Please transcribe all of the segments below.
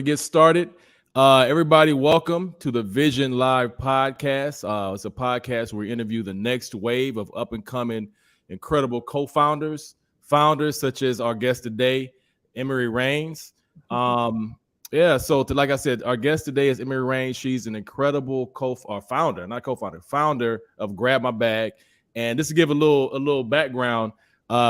get started. Everybody, welcome to the Vision Live podcast. It's a podcast where we interview the next wave of up and coming incredible co-founders, founders such as our guest today, Emory Reignz. Like I said, our guest today is Emory Reignz. She's an incredible founder of Grab My Bag. And just to give a little background,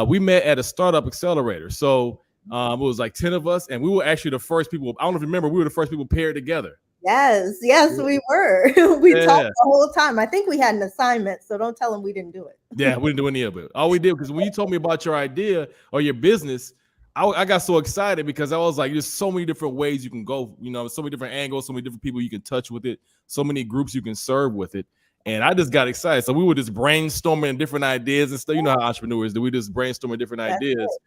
we met at a startup accelerator. So it was like 10 of us, and we were actually the first people. I don't know if you remember, we were the first people paired together. Yes, we were. We talked the whole time. I think we had an assignment, so don't tell them we didn't do it. Yeah, we didn't do any of it. All we did, because when you told me about your idea or your business, I got so excited because I was like, there's so many different ways you can go, so many different angles, so many different people you can touch with it, so many groups you can serve with it. And I just got excited. So we were just brainstorming different ideas and stuff. You know how entrepreneurs do. We just brainstorming different ideas.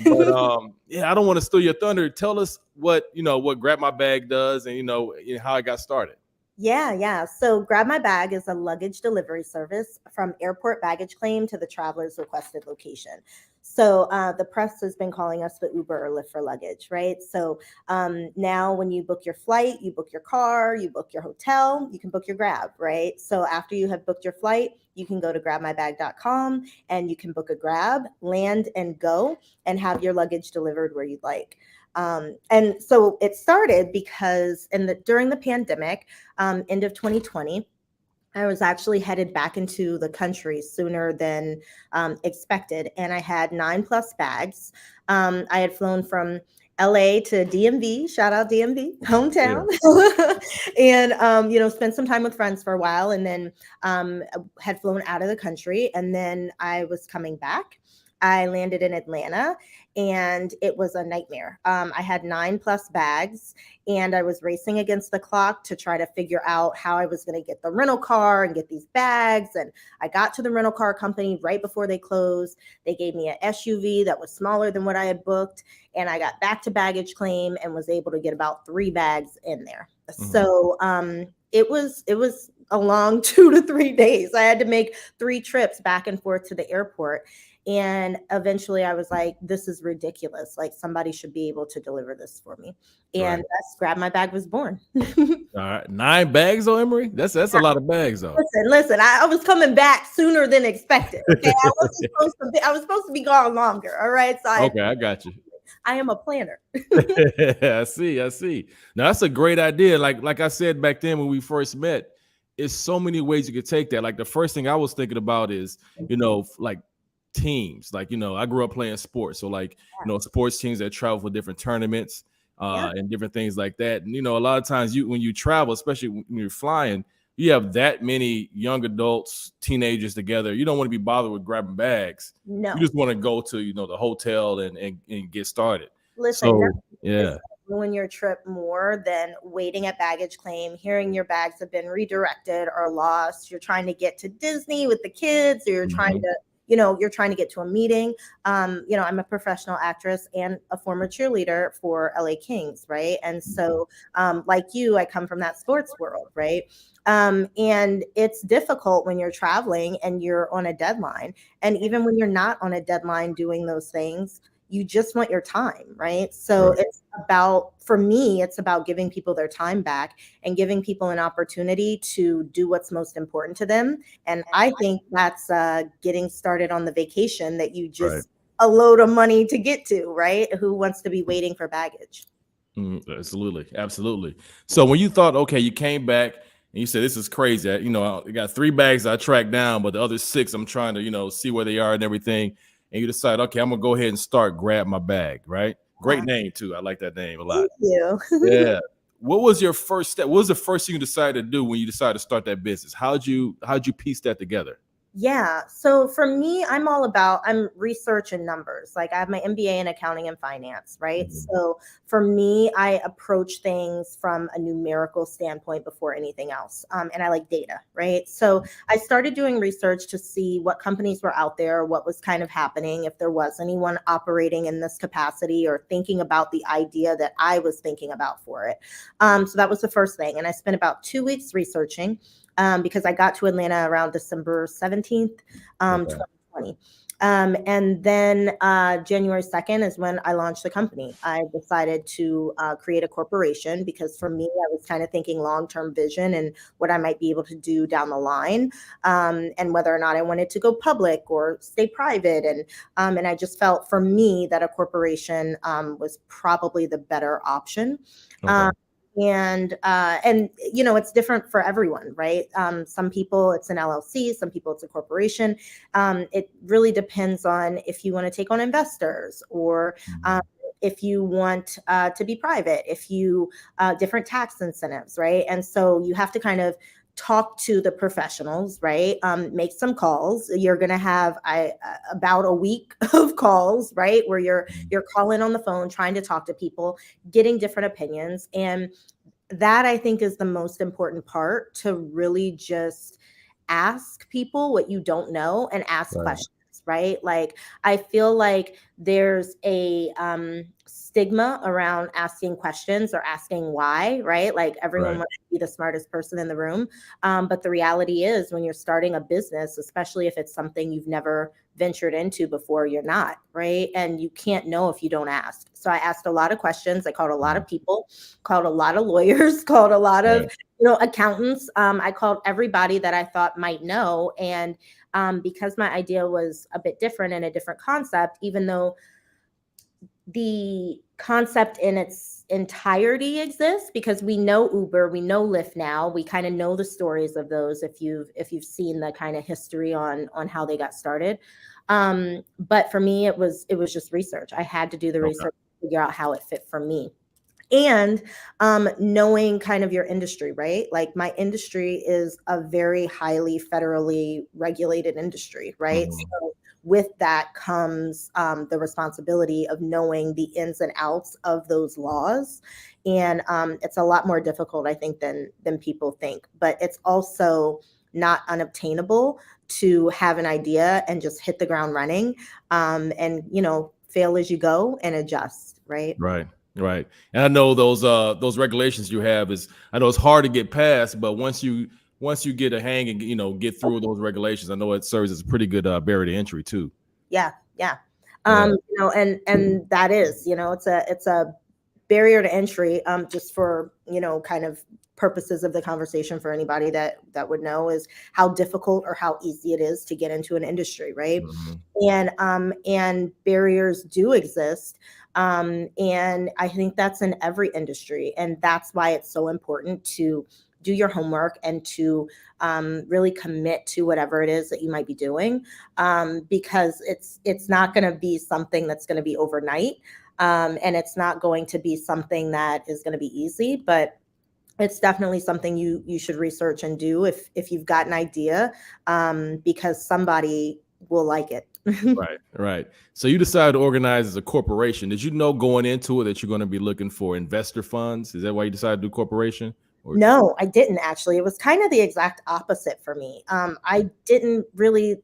But I don't want to steal your thunder. Tell us what Grab My Bag does and how it got started. Yeah. So Grab My Bag is a luggage delivery service from airport baggage claim to the traveler's requested location. So the press has been calling us the Uber or Lyft for luggage, right? So now when you book your flight, you book your car, you book your hotel, you can book your Grab, right? So after you have booked your flight, you can go to grabmybag.com and you can book a Grab, land and go, and have your luggage delivered where you'd like. And so it started because during the pandemic, end of 2020, I was actually headed back into the country sooner than expected. And I had 9+ bags. I had flown from LA to DMV, shout out DMV, hometown, and, spent some time with friends for a while, and then had flown out of the country. And then I was coming back. I landed in Atlanta, and it was a nightmare. I had 9+ bags, and I was racing against the clock to try to figure out how I was going to get the rental car and get these bags. And I got to the rental car company right before they closed. They gave me an SUV that was smaller than what I had booked, and I got back to baggage claim and was able to get about 3 bags in there. Mm-hmm. So it was a long 2 to 3 days. I had to make 3 trips back and forth to the airport. And eventually I was like, this is ridiculous. Like, somebody should be able to deliver this for me. And that's Grab My Bag was born. All right. 9 bags though, Emory? That's a lot of bags though. Listen, I was coming back sooner than expected. Okay. I was supposed to be gone longer. All right. So I got you. I am a planner. I see. Now that's a great idea. Like I said back then when we first met, it's so many ways you could take that. Like the first thing I was thinking about is, like teams. Like, I grew up playing sports. So like, sports teams that travel for different tournaments and different things like that. And, a lot of times when you travel, especially when you're flying, you have that many young adults, teenagers together. You don't want to be bothered with grabbing bags. No. You just want to go to, the hotel and get started. Listen, ruin your trip more than waiting at baggage claim, hearing your bags have been redirected or lost. You're trying to get to Disney with the kids, or you're trying to you're trying to get to a meeting. I'm a professional actress and a former cheerleader for LA Kings, right? And so like you, I come from that sports world, right? And it's difficult when you're traveling and you're on a deadline. And even when you're not on a deadline doing those things, you just want your time, right? So for me, it's about giving people their time back and giving people an opportunity to do what's most important to them. And I think that's getting started on the vacation that you just a load of money to get to, right? Who wants to be waiting for baggage? Absolutely. So when you thought, okay, you came back and you said, this is crazy. I got 3 bags I tracked down, but the other 6, I'm trying to, see where they are and everything. And you decide, okay, I'm going to go ahead and start Grab My Bag, right? Great name, too. I like that name a lot. Thank you. Yeah. What was your first step? What was the first thing you decided to do when you decided to start that business? How'd you piece that together? Yeah. So for me, I'm research and numbers. Like I have my MBA in accounting and finance, right? Mm-hmm. So for me, I approach things from a numerical standpoint before anything else. And I like data, right? So I started doing research to see what companies were out there, what was kind of happening, if there was anyone operating in this capacity or thinking about the idea that I was thinking about for it. So that was the first thing. And I spent about 2 weeks researching. Because I got to Atlanta around December 17th, 2020. And then January 2nd is when I launched the company. I decided to create a corporation because for me, I was kind of thinking long-term vision and what I might be able to do down the line, and whether or not I wanted to go public or stay private. And I just felt for me that a corporation was probably the better option. Okay. And you know, it's different for everyone, right? Some people it's an LLC, some people it's a corporation. It really depends on if you want to take on investors or if you want to be private, if you different tax incentives, right? And so you have to kind of talk to the professionals, right? Make some calls. You're going to have about a week of calls, right? Where you're calling on the phone, trying to talk to people, getting different opinions. And that I think is the most important part, to really just ask people what you don't know and ask Right. questions, right? Like, I feel like there's a stigma around asking questions or asking why, right? Like everyone Right. wants to be the smartest person in the room. But the reality is when you're starting a business, especially if it's something you've never ventured into before, you're not, right? And you can't know if you don't ask. So I asked a lot of questions. I called a lot of people, called a lot of lawyers, called a lot of, Right. accountants. I called everybody that I thought might know. And because my idea was a bit different and a different concept, even though the concept in its entirety exists, because we know Uber, we know Lyft now, we kind of know the stories of those if you've seen the kind of history on how they got started. But for me, it was just research. I had to do the Okay. research to figure out how it fit for me. And knowing kind of your industry, right? Like my industry is a very highly federally regulated industry, right? So with that comes the responsibility of knowing the ins and outs of those laws. And it's a lot more difficult, I think, than people think. But it's also not unobtainable to have an idea and just hit the ground running, and fail as you go and adjust, right? Right. Right. And I know those regulations you have is, I know it's hard to get past, but once you get a hang and get through those regulations, I know it serves as a pretty good barrier to entry too. Yeah, yeah. Yeah. And that is, it's a barrier to entry, just for, kind of purposes of the conversation for anybody that would know, is how difficult or how easy it is to get into an industry, right? Mhm. And barriers do exist. And I think that's in every industry. And that's why it's so important to do your homework and to really commit to whatever it is that you might be doing, because it's not going to be something that's going to be overnight, and it's not going to be something that is going to be easy, but it's definitely something you should research and do if you've got an idea, because somebody will like it. Right, right. So you decided to organize as a corporation. Did you know going into it that you're going to be looking for investor funds? Is that why you decided to do corporation? Or No, I didn't actually. It was kind of the exact opposite for me. I didn't really,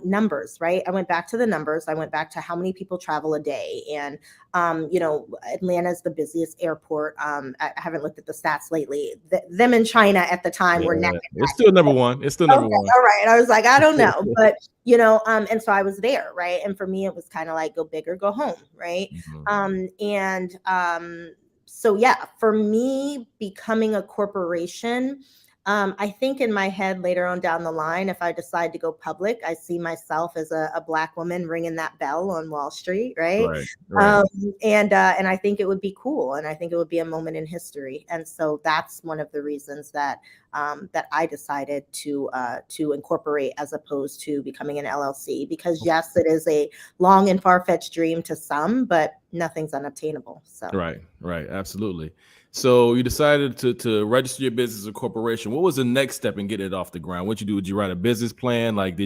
numbers, right? I went back to the numbers. I went back to how many people travel a day. And, Atlanta is the busiest airport. I haven't looked at the stats lately. Them in China at the time were neck yeah, and it's still number one. It's still neck. number Okay, one. all right. I was like, I don't know. But, and so I was there, right? And for me, it was kind of like go big or go home, right? Mhm. So yeah, for me, becoming a corporation, I think in my head later on down the line, if I decide to go public, I see myself as a Black woman ringing that bell on Wall Street, right? Right, right, Um, and I think it would be cool, and I think it would be a moment in history. And so that's one of the reasons that I decided to incorporate as opposed to becoming an LLC. Because yes, it is a long and far-fetched dream to some, but nothing's unobtainable. So. right, right. Absolutely. So you decided to register your business as a corporation. What was the next step in getting it off the ground? What you do? Did you write a business plan? Like,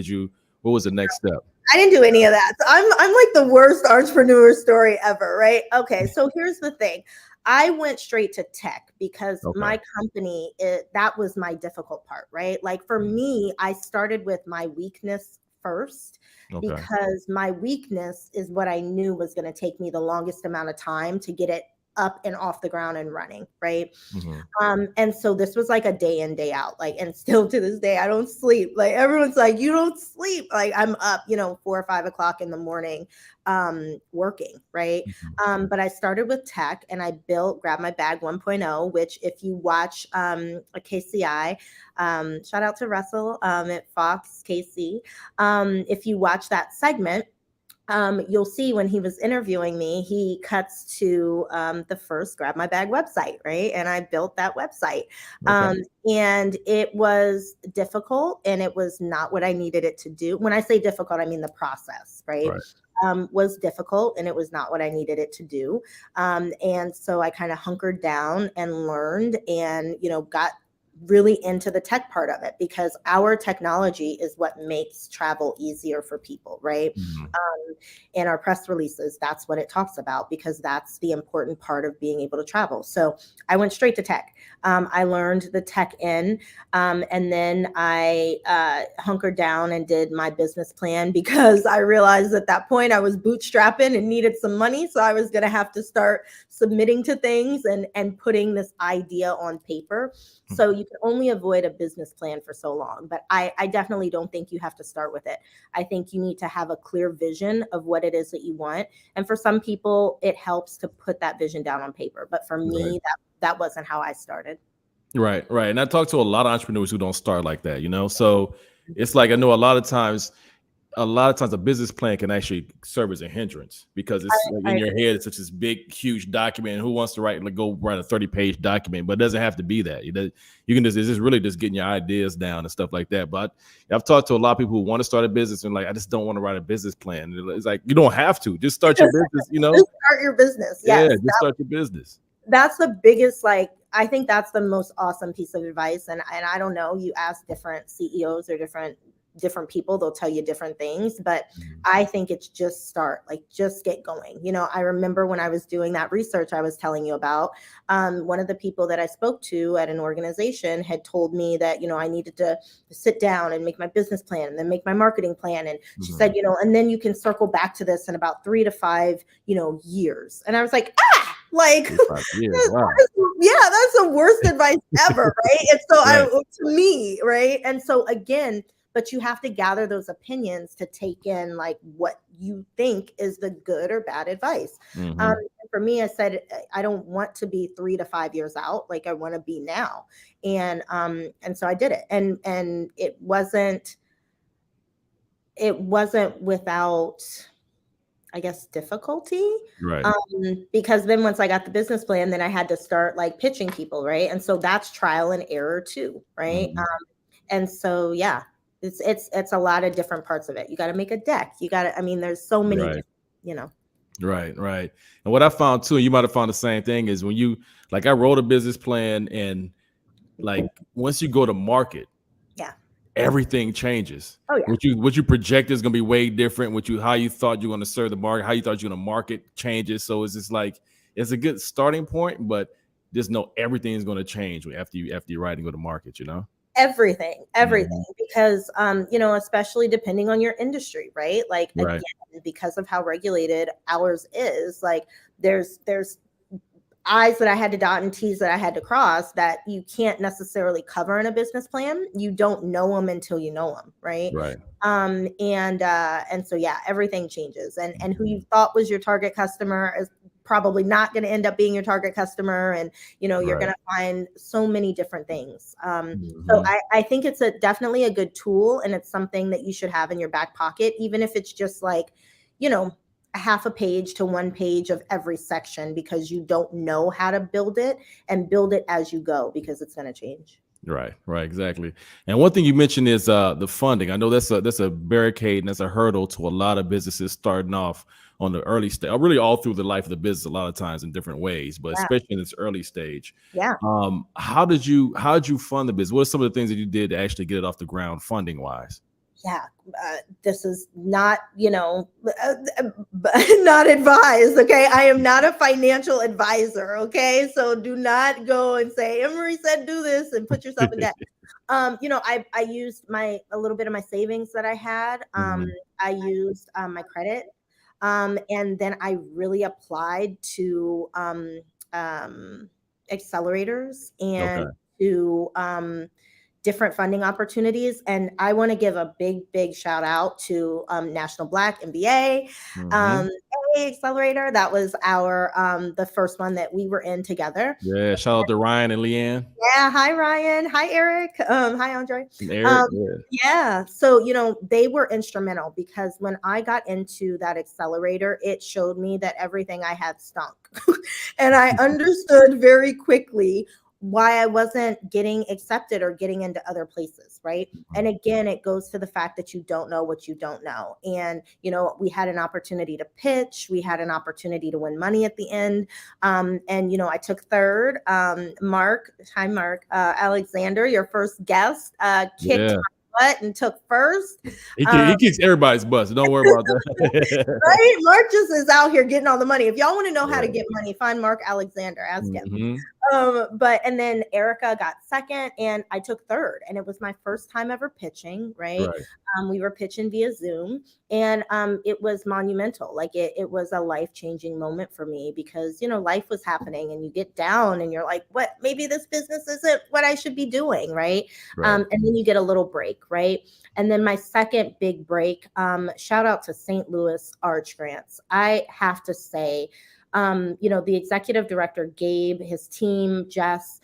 what was the next step? I didn't do any of that. So I'm like the worst entrepreneur story ever, right? Okay, so here's the thing. I went straight to tech because Okay. my company, that was my difficult part, right? Like for me, I started with my weakness first, Okay. because my weakness is what I knew was going to take me the longest amount of time to get it up and off the ground and running, right? Mm-hmm. And so this was like a day in, day out, like, and still to this day, I don't sleep. Like everyone's like, you don't sleep. Like I'm up, 4 or 5 o'clock in the morning, working, right? But I started with tech and I built Grab My Bag 1.0, which if you watch a KCI, shout out to Russell at Fox KC. If you watch that segment, you'll see when he was interviewing me, he cuts to the first Grab My Bag website, right? And I built that website. Okay. And it was difficult and it was not what I needed it to do. When I say difficult, I mean the process, right? Right. Was difficult and it was not what I needed it to do. And so I kind of hunkered down and learned and, got really into the tech part of it because our technology is what makes travel easier for people, right? Mm-hmm. In our press releases, that's what it talks about because that's the important part of being able to travel. So I went straight to tech. I learned the tech and then I hunkered down and did my business plan because I realized at that point I was bootstrapping and needed some money. So I was going to have to start submitting to things and putting this idea on paper. So you can only avoid a business plan for so long. But I definitely don't think you have to start with it. I think you need to have a clear vision of what it is that you want. And for some people, it helps to put that vision down on paper. But for me, Right. that wasn't how I started. Right. And I talk to a lot of entrepreneurs who don't start like that, So it's like I know a lot of times a business plan can actually serve as a hindrance because it's like in your head, it's such this big, huge document. And who wants to go write a 30-page document? But it doesn't have to be that. You can it's just really just getting your ideas down and stuff like that. But I've talked to a lot of people who want to start a business and I just don't want to write a business plan. It's like, you don't have to. Just start your business, Just start your business. Yes. Yeah, just start your business. That's the biggest, I think that's the most awesome piece of advice. And I don't know, you ask different CEOs or different people, they'll tell you different things, but I think it's just start, just get going. I remember when I was doing that research I was telling you about, one of the people that I spoke to at an organization had told me that, I needed to sit down and make my business plan and then make my marketing plan. And she said, and then you can circle back to this in about 3 to 5, years. And I was like, wow. Yeah, that's the worst advice ever, right? And so to me, right? And so again, but you have to gather those opinions to take in what you think is the good or bad advice. For me, I said, I don't want to be 3 to 5 years out. I want to be now. And so I did it. And it wasn't without, I guess, difficulty. Right. Because then once I got the business plan, then I had to start pitching people. Right. And so that's trial and error too. Right. And so, yeah. It's a lot of different parts of it. You got to make a deck. There's so many, Right. And what I found too, you might have found the same thing, is when you, I wrote a business plan and once you go to market, everything changes. Oh, yeah. What you project is going to be way different. How you thought you were going to serve the market, how you thought you were going to market changes. So it's just it's a good starting point, but just know everything is going to change after you write and go to market, Everything, because, especially depending on your industry, right? Again, because of how regulated ours is, there's I's that I had to dot and T's that I had to cross that you can't necessarily cover in a business plan. You don't know them until you know them, right? Right. And so, yeah, everything changes. And who you thought was your target customer is probably not going to end up being your target customer. And, you're going to find so many different things. So I think it's definitely a good tool, and it's something that you should have in your back pocket, even if it's just a half a page to 1 page of every section, because you don't know how to build it, and build it as you go, because it's going to change. Right, exactly. And one thing you mentioned is the funding. I know that's a barricade and that's a hurdle to a lot of businesses starting off on the early stage, really all through the life of the business, a lot of times in different ways, but especially in its early stage. Yeah. How did you fund the business? What are some of the things that you did to actually get it off the ground funding wise? Yeah, this is not, not advised. Okay. I am not a financial advisor. Okay. So do not go and say, Emory said, do this and put yourself in debt. I used a little bit of my savings that I had. I used my credit. And then I really applied to accelerators Okay. and to different funding opportunities. And I want to give a big shout out to National Black MBA Mm-hmm. Accelerator. That was our the first one that we were in together. Yeah. Shout out to Ryan and Leanne Yeah, hi Ryan, hi Eric, hi Andre. and Eric. Um, Yeah. yeah, so they were instrumental because when I got into that accelerator, it showed me that everything I had stunk, and I understood very quickly why I wasn't getting accepted or getting into other places, right? And again, it goes to the fact that you don't know what you don't know. And we had an opportunity to pitch, we had an opportunity to win money at the end. And I took third. Mark, hi Mark, Alexander, your first guest, kicked Yeah. my butt and took first. He kicks everybody's butts. Don't worry about that. Right? Mark just is out here getting all the money. If y'all want to know how to Yeah. get money, find Mark Alexander, ask him. Mm-hmm. And then Erica got second and I took third, and it was my first time ever pitching, right? Right. We were pitching via Zoom, and it was monumental. Like it was a life-changing moment for me because life was happening and you get down and you're like, what, maybe this business isn't what I should be doing, right? Right. And then you get a little break, right? And then my second big break, shout out to St. Louis Arch Grants. I have to say, the executive director, Gabe, his team, Jess,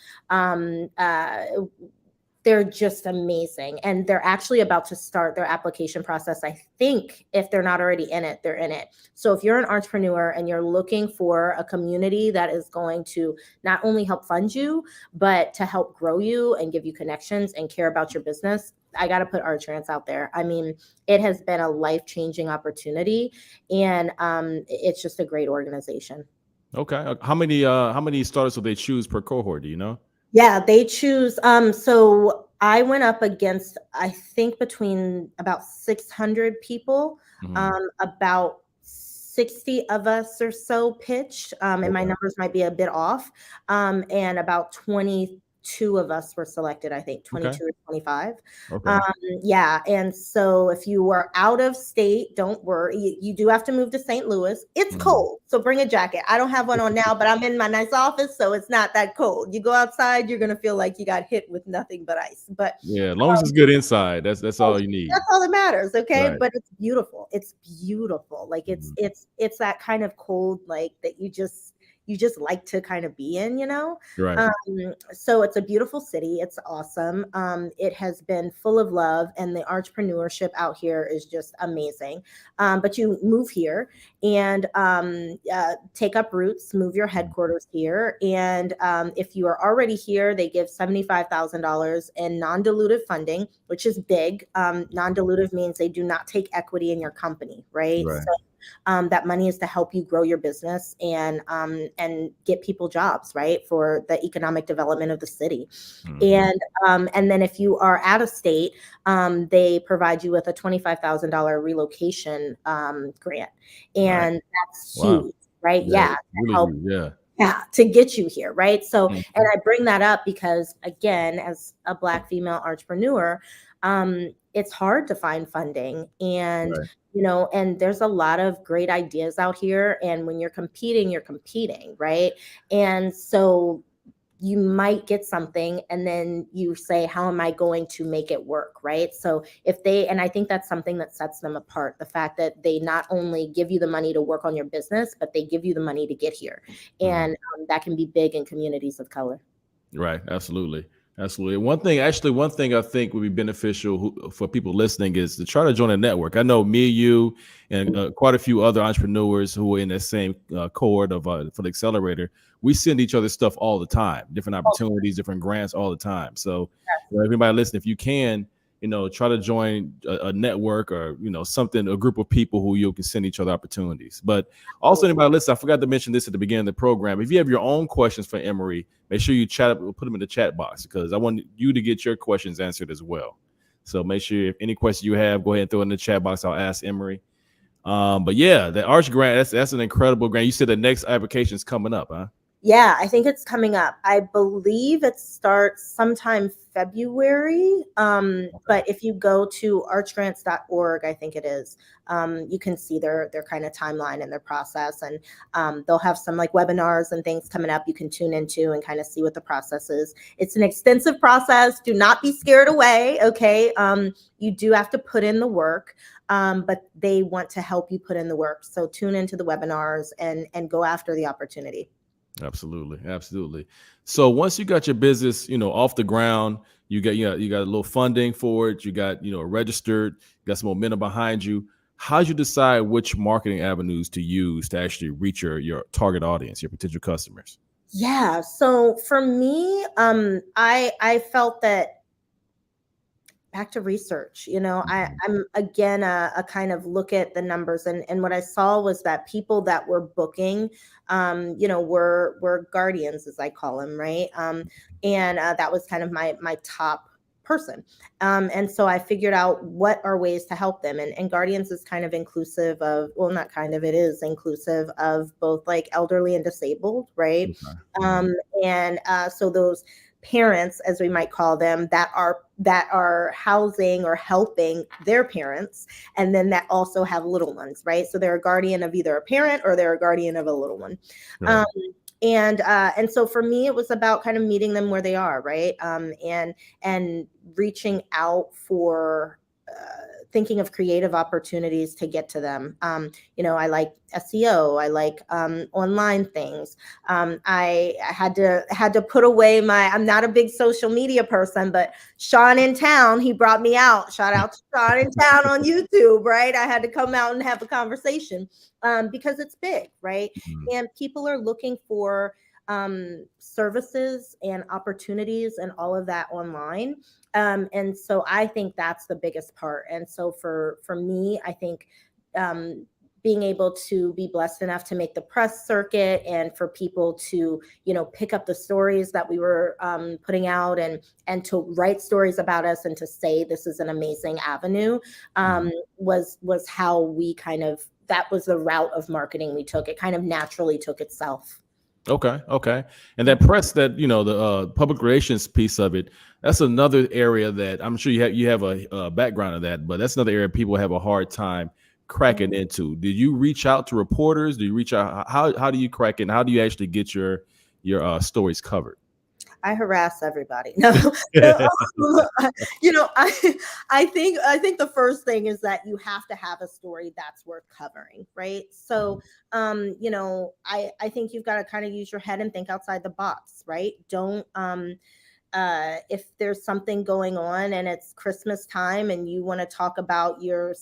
they're just amazing. And they're actually about to start their application process. I think if they're not already in it, they're in it. So if you're an entrepreneur and you're looking for a community that is going to not only help fund you, but to help grow you and give you connections and care about your business, I got to put Arch Grants out there. I mean, it has been a life-changing opportunity, and it's just a great organization. Okay. How many starters will they choose per cohort? Do you know? Yeah, they choose. So I went up against, I think, between about 600 people. Mm-hmm. About 60 of us or so pitched, and my numbers might be a bit off. And about 22 of us were selected, I think, 22 or 25. Okay. Yeah. And so if you are out of state, don't worry. You do have to move to St. Louis. It's cold, so bring a jacket. I don't have one on now, but I'm in my nice office, so it's not that cold. You go outside, you're gonna feel like you got hit with nothing but ice. But yeah, as long as it's good inside, that's all you need. That's all that matters, okay? Right. But it's beautiful. It's beautiful. Like it's that kind of cold, like that you just like to kind of be in, Right. So it's a beautiful city. It's awesome. It has been full of love, and the entrepreneurship out here is just amazing. But you move here and take up roots, move your headquarters here. And if you are already here, they give $75,000 in non-dilutive funding, which is big. Non-dilutive means they do not take equity in your company, right? Right. So that money is to help you grow your business and get people jobs, right, for the economic development of the city. And then if you are out of state, they provide you with a $25,000 relocation grant, and that's huge, right? Yeah, really, yeah, to get you here, right? So, and I bring that up because, again, as a Black female entrepreneur, it's hard to find funding, and and there's a lot of great ideas out here, and when you're competing, right? And so you might get something and then you say, how am I going to make it work, right? So and I think that's something that sets them apart, the fact that they not only give you the money to work on your business, but they give you the money to get here. And that can be big in communities of color. Right. Absolutely. One thing I think would be beneficial for people listening is to try to join a network. I know me, you, and quite a few other entrepreneurs who are in the same cohort of for the accelerator. We send each other stuff all the time, different opportunities, different grants all the time. So everybody listen, if you can, try to join a network or, something, a group of people who you can send each other opportunities. But also, anybody listen, I forgot to mention this at the beginning of the program. If you have your own questions for Emory, make sure you put them in the chat box, because I want you to get your questions answered as well. So make sure if any questions you have, go ahead and throw it in the chat box. I'll ask Emory. But yeah, the Arch grant, that's an incredible grant. You said the next application is coming up, huh? Yeah, I think it's coming up. I believe it starts sometime February. But if you go to archgrants.org, I think it is, you can see their kind of timeline and their process. And they'll have some like webinars and things coming up you can tune into and kind of see what the process is. It's an extensive process. Do not be scared away. Okay. You do have to put in the work. But they want to help you put in the work. So tune into the webinars and go after the opportunity. Absolutely, absolutely. So once you got your business, off the ground, you got a little funding for it, you got registered, you got some momentum behind you. How'd you decide which marketing avenues to use to actually reach your target audience, your potential customers? Yeah. So for me, I felt that back to research, Mhm. I'm again a kind of look at the numbers, and what I saw was that people that were booking, were guardians, as I call them, right? And that was kind of my top person. And so I figured out what are ways to help them. And guardians is kind of inclusive of, well, not kind of, it is inclusive of both like elderly and disabled, right? Okay. Mhm. Um, and so those parents, as we might call them, that are housing or helping their parents, and then that also have little ones, right? So they're a guardian of either a parent or they're a guardian of a little one. Right. um, and so for me it was about kind of meeting them where they are, right? And reaching out for thinking of creative opportunities to get to them. I like SEO, I like online things. I had to put away my. I'm not a big social media person, but Sean in Town, he brought me out. Shout out to Sean in Town on YouTube, right? I had to come out and have a conversation because it's big, right? Mhm. And people are looking for services and opportunities and all of that online. And so I think that's the biggest part. And so for me, I think um, being able to be blessed enough to make the press circuit and for people to pick up the stories that we were putting out and to write stories about us and to say this is an amazing avenue, Mhm. was how we kind of, that was the route of marketing we took. It kind of naturally took itself. Okay, okay. And that press, that the public relations piece of it, that's another area that I'm sure you have a background of that, but that's another area people have a hard time cracking into. Did you reach out to reporters? Do you reach out? How do you crack it? And how do you actually get your stories covered? I harass everybody. No, no, I think the first thing is that you have to have a story that's worth covering, right? So, I think you've got to kind of use your head and think outside the box, right? Don't if there's something going on and it's Christmas time and you want to talk about your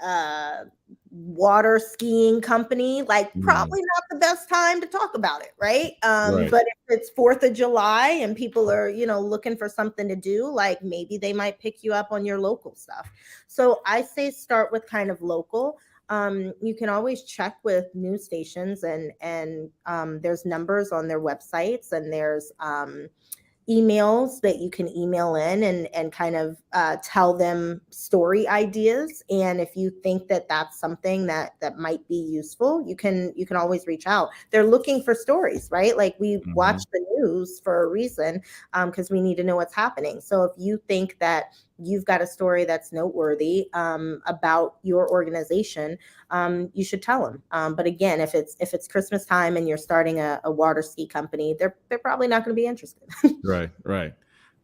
uh water skiing company, like Mhm. probably not the best time to talk about it, right? Right. But if it's 4th of July and people are looking for something to do, like maybe they might pick you up on your local stuff. So I say start with kind of local. You can always check with news stations, and there's numbers on their websites, and there's emails that you can email in and kind of tell them story ideas. And if you think that that's something that might be useful, you can always reach out. They're looking for stories, right? Like we watch Mhm. the news for a reason, because we need to know what's happening. So if you think that you've got a story that's noteworthy about your organization, you should tell them. But again, if it's Christmas time and you're starting a water ski company, they're probably not going to be interested. Right, right.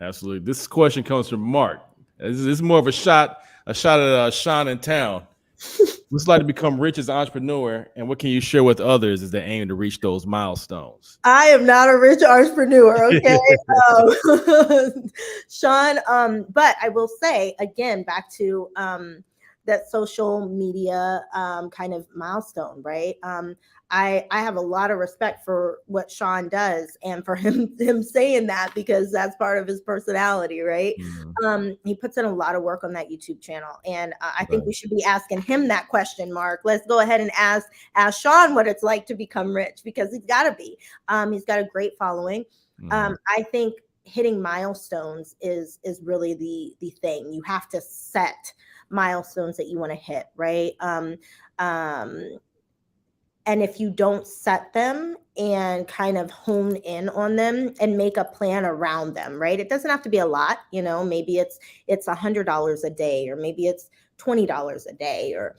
Absolutely. This question comes from Mark. This is more of a shot at Sean in Town. What's it like to become rich as an entrepreneur, and what can you share with others as they aim to reach those milestones? I am not a rich entrepreneur, okay? Sean, but I will say again, back to that social media kind of milestone, right? I have a lot of respect for what Sean does and for him saying that, because that's part of his personality, right? Mhm. He puts in a lot of work on that YouTube channel, and I think we Right. should be asking him that question, Mark. Let's go ahead and ask Sean what it's like to become rich, because he's got to be. He's got a great following. Mhm. I think hitting milestones is really the thing. You have to set milestones that you want to hit, right? Um, And if you don't set them and kind of hone in on them and make a plan around them, right? It doesn't have to be a lot, maybe it's $100 a day, or maybe it's $20 a day, or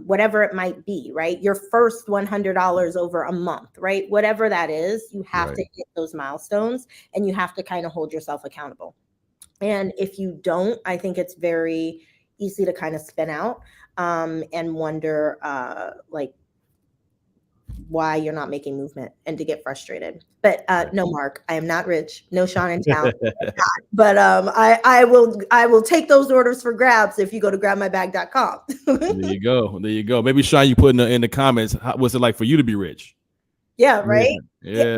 whatever it might be, right? Your first $100 over a month, right? Whatever that is, you have to hit those milestones, and you have to kind of hold yourself accountable. And if you don't, I think it's very easy to kind of spin out and wonder like why you're not making movement, and to get frustrated. But no, Mark, I am not rich. No Sean in town. But I will take those orders for grabs if you go to grabmybag.com. There you go. There you go. Maybe Sean, you put in the comments, what's it like for you to be rich? Yeah, right. Yeah.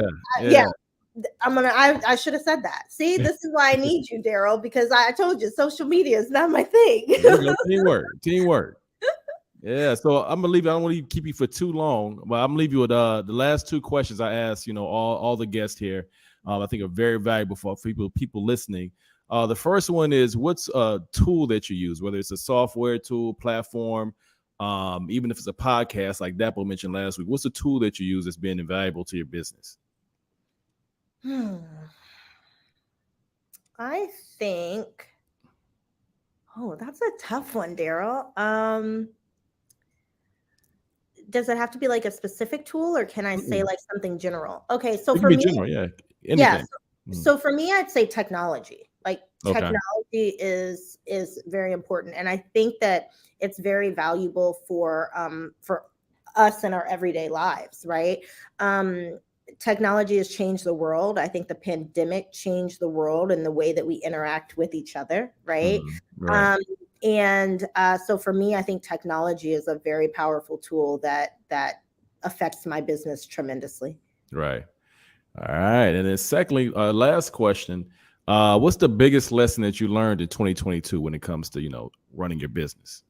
I should have said that. See, this is why I need you, Daryl, because I told you social media is not my thing. Teamwork. Yeah, so I'm gonna leave you. I don't want to keep you for too long, but I'm gonna leave you with the last two questions I asked. All the guests here, I think are very valuable for people listening. The first one is, what's a tool that you use, whether it's a software tool, platform, even if it's a podcast like Dapo mentioned last week. What's a tool that you use that's been invaluable to your business? I think. Oh, that's a tough one, Daryl. Does it have to be like a specific tool, or can I say like something general? Okay, so for me, general, yeah. Anything. So for me, I'd say technology. Like technology is very important, and I think that it's very valuable for us in our everyday lives, right? Technology has changed the world. I think the pandemic changed the world and the way that we interact with each other, right? And so for me, I think technology is a very powerful tool that affects my business tremendously. Right. All right. And then secondly, last question, what's the biggest lesson that you learned in 2022 when it comes to, running your business?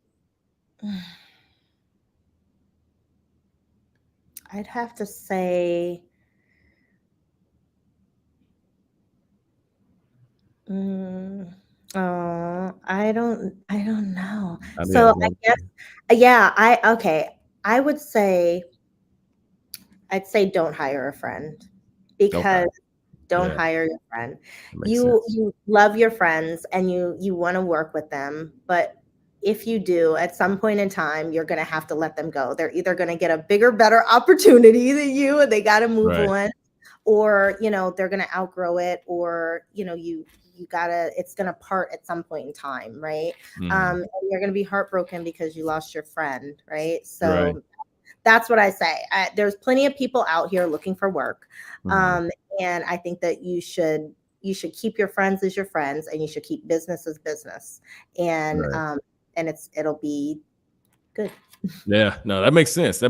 I'd have to say I don't know. So I guess, I would say, I'd say don't hire a friend, because don't hire your friend. You love your friends and you want to work with them, but if you do, at some point in time, you're going to have to let them go. They're either going to get a bigger, better opportunity than you, and they got to move on, or they're going to outgrow it, or it's going to part at some point in time, right? And you're going to be heartbroken because you lost your friend, right? So that's what I say. There's plenty of people out here looking for work, and I think that you should keep your friends as your friends, and you should keep business as business, and it'll be good. Yeah, no, that makes sense. So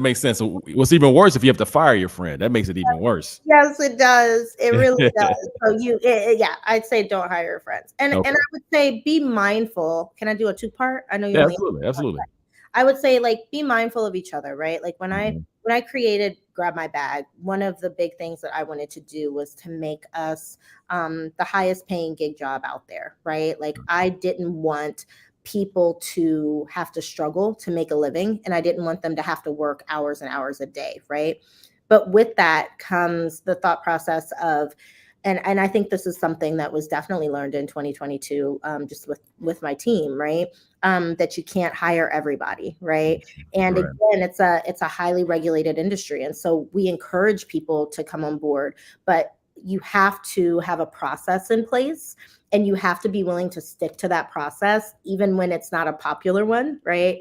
what's even worse, if you have to fire your friend, that makes it even worse. Yes, it does. It really does. So I'd say don't hire your friends, and I would say be mindful. Can I do a two-part? I know you. Absolutely. I would say be mindful of each other, right? Like when I created Grab My Bag, one of the big things that I wanted to do was to make us the highest paying gig job out there, right? Like I didn't want people to have to struggle to make a living, and I didn't want them to have to work hours and hours a day, right? But with that comes the thought process of, and I think this is something that was definitely learned in 2022, just with my team, right? That you can't hire everybody, right? And again, it's a highly regulated industry, and so we encourage people to come on board, but you have to have a process in place, and you have to be willing to stick to that process, even when it's not a popular one, right?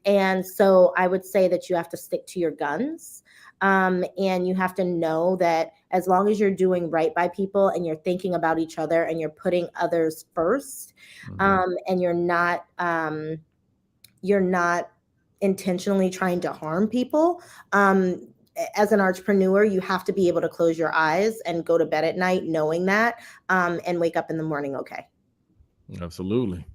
And so I would say that you have to stick to your guns. And you have to know that as long as you're doing right by people, and you're thinking about each other, and you're putting others first, and you're not intentionally trying to harm people, as an entrepreneur, you have to be able to close your eyes and go to bed at night knowing that, and wake up in the morning okay. Absolutely.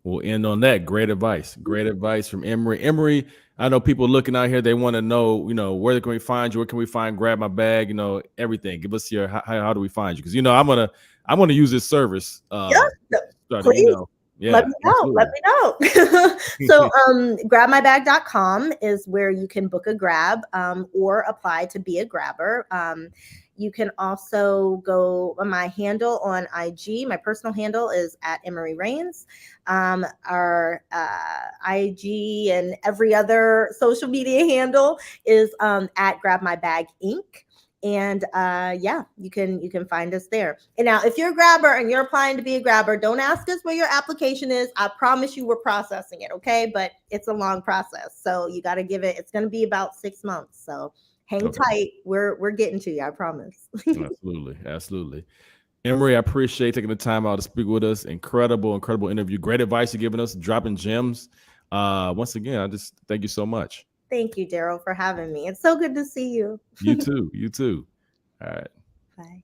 We'll end on that. Great advice from Emory. Emory, I know people looking out here, they want to know, where can we find you? Where can we find Grab My Bag? Everything. Give us your, how do we find you? Because, I'm going to use this service. Please. Let Yeah, me know. Let absolutely. me know. So grabmybag.com is where you can book a grab or apply to be a grabber. You can also go my handle on IG. My personal handle is at Emory Reignz. Our IG and every other social media handle is at Grab My Bag Inc. And yeah, you can find us there. And now, if you're a grabber and you're applying to be a grabber, don't ask us where your application is. I promise you we're processing it, okay? But it's a long process, so you got to give it. It's going to be about 6 months, so hang Okay. tight. We're getting to you, I promise. Absolutely. Absolutely. Emory, I appreciate taking the time out to speak with us. Incredible, incredible interview. Great advice you're giving us, dropping gems. Once again, I just thank you so much. Thank you, Daryl, for having me. It's so good to see you. You too. You too. All right. Bye.